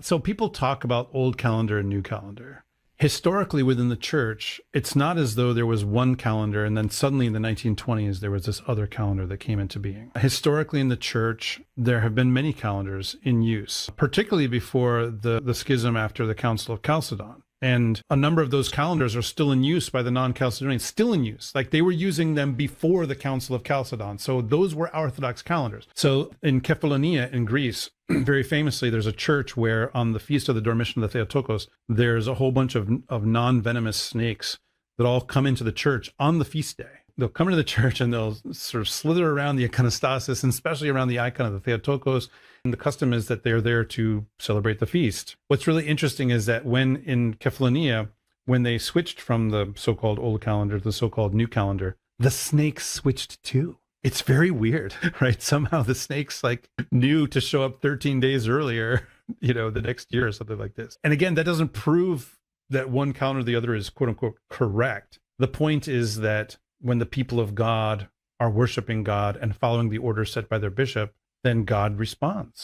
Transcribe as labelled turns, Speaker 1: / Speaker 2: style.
Speaker 1: So people talk about old calendar and new calendar. Historically, within the church, it's not as though there was one calendar and then suddenly in the 1920s, there was this other calendar that came into being. Historically, in the church, there have been many calendars in use, particularly before the schism after the Council of Chalcedon. And a number of those calendars are still in use by the non-Chalcedonians, still in use. Like they were using them before the Council of Chalcedon. So those were Orthodox calendars. So in Kefalonia in Greece, very famously, there's a church where on the Feast of the Dormition of the Theotokos, there's a whole bunch of non-venomous snakes that all come into the church on the feast day. They'll come into the church and they'll sort of slither around the iconostasis, and especially around the icon of the Theotokos. And the custom is that they're there to celebrate the feast. What's really interesting is that when in Kefalonia, when they switched from the so-called old calendar to the so-called new calendar, the snakes switched too. It's very weird, right? Somehow the snakes like knew to show up 13 days earlier, the next year or something like this. And again, that doesn't prove that one calendar or the other is quote unquote correct. The point is that when the people of God are worshiping God and following the order set by their bishop, then God responds.